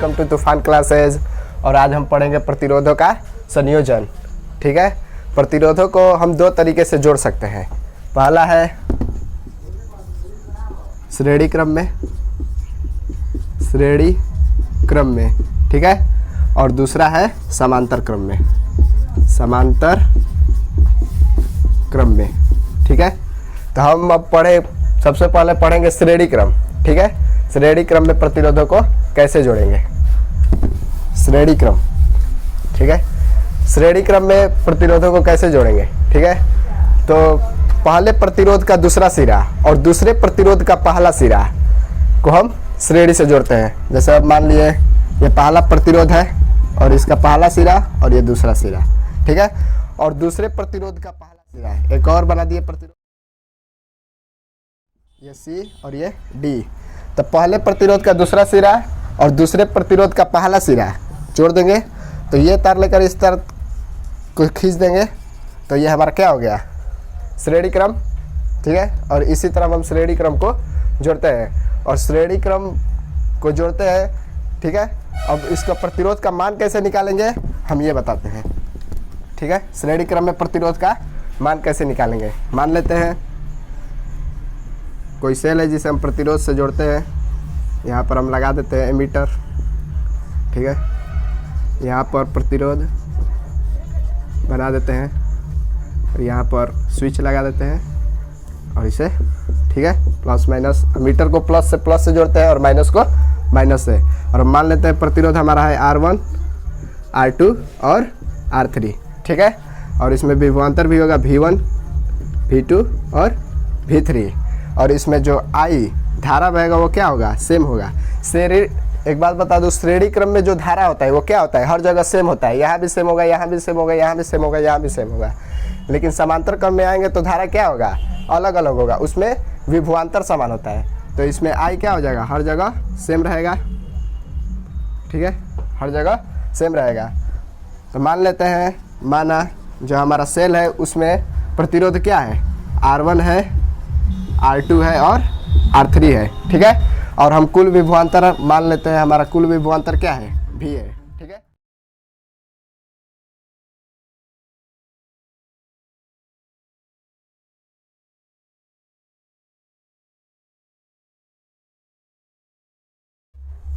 Welcome to तूफान classes. और आज हम पढ़ेंगे प्रतिरोधों का संयोजन। ठीक है, प्रतिरोधों को हम दो तरीके से जोड़ सकते हैं। पहला है श्रेणी क्रम में, ठीक है, और दूसरा है समांतर क्रम में, ठीक है। तो हम अब सबसे पहले पढ़ेंगे श्रेणी क्रम। ठीक है, श्रेणी क्रम में प्रतिरोधों को कैसे जोड़ेंगे। श्रेणी क्रम, ठीक है, श्रेणी क्रम में प्रतिरोधों को कैसे जोड़ेंगे। ठीक है, तो पहले प्रतिरोध का दूसरा सिरा और दूसरे प्रतिरोध का पहला सिरा को हम श्रेणी से जोड़ते हैं। जैसे अब मान लिए ये पहला प्रतिरोध है और इसका पहला सिरा और ये दूसरा सिरा, ठीक है, और दूसरे प्रतिरोध का पहला सिरा है। एक और बना दिए प्रतिरोध, ये सी और ये डी। तो पहले प्रतिरोध का दूसरा सिरा और दूसरे प्रतिरोध का पहला सिरा जोड़ देंगे। तो ये तार लेकर इस तार को खींच देंगे तो ये हमारा क्या हो गया, श्रेणी क्रम। ठीक है, और इसी तरह हम श्रेणी क्रम को जोड़ते हैं और श्रेणी क्रम को जोड़ते हैं। ठीक है, अब इसका प्रतिरोध का मान कैसे निकालेंगे हम ये बताते हैं। ठीक है, श्रेणी क्रम में प्रतिरोध का मान कैसे निकालेंगे। मान लेते हैं कोई सेल है जिसे हम प्रतिरोध से जोड़ते हैं। यहाँ पर हम लगा देते हैं एमीटर, ठीक है, यहाँ पर प्रतिरोध बना देते हैं और यहाँ पर स्विच लगा देते हैं और इसे, ठीक है, प्लस माइनस, मीटर को प्लस से जोड़ते हैं और माइनस को माइनस से। और मान लेते हैं प्रतिरोध हमारा है R1, R2 और R3, ठीक है, और इसमें विभवांतर भी होगा V1, V2 और V3। और इसमें जो I धारा बहेगा वो क्या होगा, सेम होगा। एक बात बता दूं, श्रेणी क्रम में जो धारा होता है वो क्या होता है, हर जगह सेम होता है। यहाँ भी सेम होगा, यहाँ भी सेम होगा, यहाँ भी सेम होगा, यहाँ भी सेम होगा। लेकिन समांतर क्रम में आएंगे तो धारा क्या होगा, अलग अलग होगा, उसमें विभवांतर समान होता है। तो इसमें I क्या हो जाएगा, हर जगह सेम रहेगा। ठीक है, हर जगह सेम रहेगा। तो मान लेते हैं, माना जो हमारा सेल है उसमें प्रतिरोध क्या है, R1 है, R2 है और R3 है। ठीक है, और हम कुल विभवांतर मान लेते हैं, हमारा कुल विभवांतर क्या है, V है। ठीक है,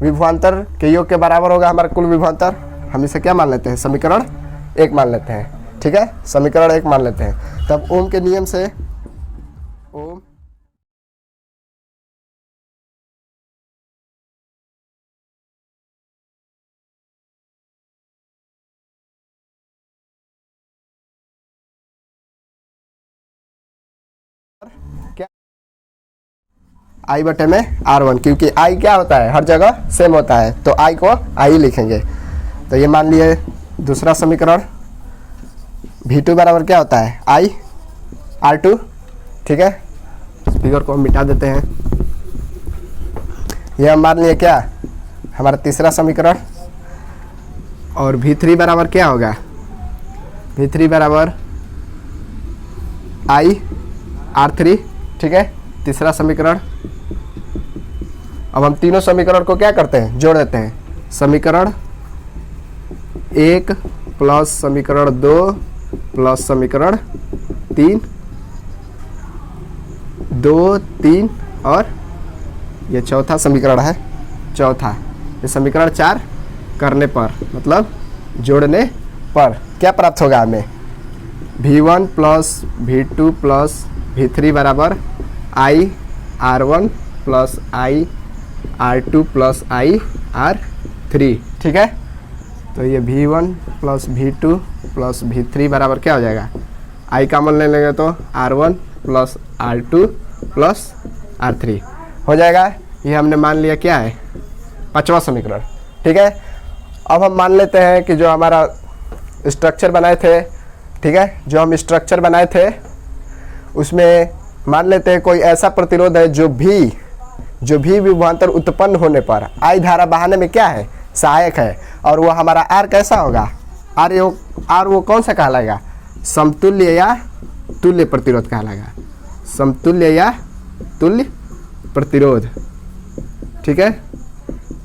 विभवांतर के योग के बराबर होगा हमारा कुल विभवांतर। हम इसे क्या मान लेते हैं, समीकरण 1 मान लेते हैं। ठीक है, समीकरण 1 मान लेते हैं। तब ओम के नियम से ओम क्या, I बटे में R1, क्योंकि I क्या होता है, हर जगह सेम होता है, तो I को I लिखेंगे। तो ये मान लिए दूसरा समीकरण V2 बराबर क्या होता है, I R2। ठीक है, स्पीकर को हम मिटा देते हैं। ये हम मान लिए क्या, हमारा तीसरा समीकरण। और V3 बराबर क्या होगा, V3 बराबर I R3। ठीक है, तीसरा समीकरण। अब हम तीनों समीकरण को क्या करते हैं, जोड़ देते हैं। समीकरण 1 प्लस समीकरण 2 प्लस समीकरण 3, 2, 3 और ये चौथा समीकरण है, चौथा। ये समीकरण 4 करने पर, मतलब जोड़ने पर क्या प्राप्त होगा हमें, V1 plus V2 plus V3 बराबर I R1 plus I R2 plus I R3। ठीक है, तो ये V1 plus V2 plus V3 बराबर क्या हो जाएगा, I कॉमन ले लेंगे तो R1 plus R2 plus R3 हो जाएगा। ये हमने मान लिया क्या है, 5वां समीकरण। ठीक है, अब हम मान लेते हैं कि जो हमारा स्ट्रक्चर बनाए थे, ठीक है, जो हम स्ट्रक्चर बनाए थे उसमें मान लेते हैं कोई ऐसा प्रतिरोध है जो भी विभवांतर उत्पन्न होने पर I धारा बहाने में क्या है, सहायक है। और वो हमारा R कैसा होगा, R वो कौन सा कहलाएगा, समतुल्य या तुल्य प्रतिरोध कहलाएगा, समतुल्य या तुल्य प्रतिरोध। ठीक है,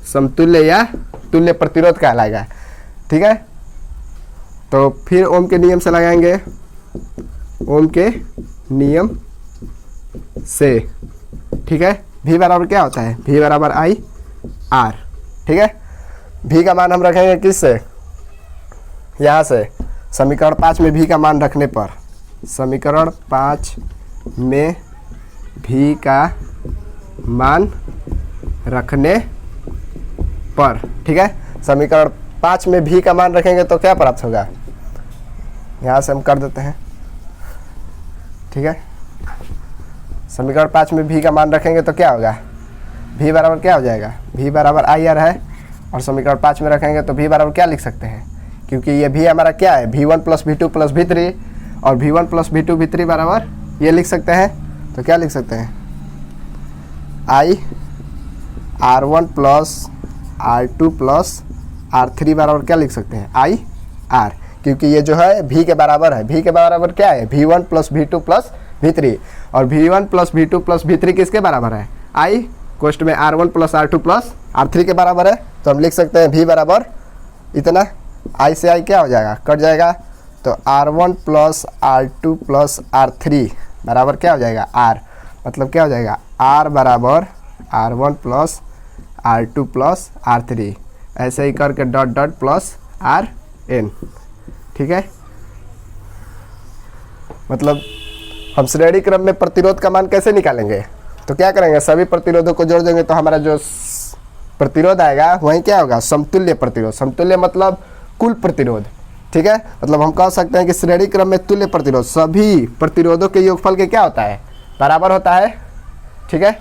समतुल्य या तुल्य प्रतिरोध कहलाएगा। ठीक है, तो फिर ओम के नियम से लगाएंगे, ओम के नियम से। ठीक है, V बराबर क्या होता है, V बराबर I R। ठीक है, V का मान हम रखेंगे किससे, यहाँ से समीकरण 5 में V का मान रखने पर, समीकरण 5 में V का मान रखने पर। ठीक है, समीकरण 5 में V का मान रखेंगे तो क्या प्राप्त होगा, यहाँ से हम कर देते हैं। ठीक है, समीकरण 5 में V का मान रखेंगे तो क्या होगा, V बराबर क्या हो जाएगा, V बराबर IR है, और समीकरण 5 में रखेंगे तो V बराबर क्या लिख सकते हैं, क्योंकि ये V हमारा क्या है, V1 plus V2 plus V3, और V1 प्लस V2 V3 बराबर ये लिख सकते हैं, तो क्या लिख सकते हैं, I R1 plus R2 plus R3 बराबर क्या लिख सकते हैं, I R, क्योंकि ये जो है V के बराबर है। V के बराबर क्या है, V1 plus V2 plus V3, और V1 plus V2 plus V3 किसके बराबर है, I कोष्ट में R1 plus R2 plus R3 के बराबर है। तो हम लिख सकते हैं V बराबर इतना, I से I क्या हो जाएगा, कट जाएगा, तो R1 plus R2 plus R3 बराबर क्या हो जाएगा, R, मतलब क्या हो जाएगा, R बराबर R1 plus R2 plus R3, ऐसे ही करके डॉट डॉट प्लस RN। ठीक है, मतलब हम श्रेणी क्रम में प्रतिरोध का मान कैसे निकालेंगे, तो क्या करेंगे, सभी प्रतिरोधों को जोड़ देंगे तो हमारा जो प्रतिरोध आएगा वही क्या होगा, समतुल्य प्रतिरोध। समतुल्य मतलब कुल प्रतिरोध। ठीक है, मतलब हम कह सकते हैं कि श्रेणी क्रम में तुल्य प्रतिरोध सभी प्रतिरोधों के योगफल के क्या होता है, बराबर होता है। ठीक है।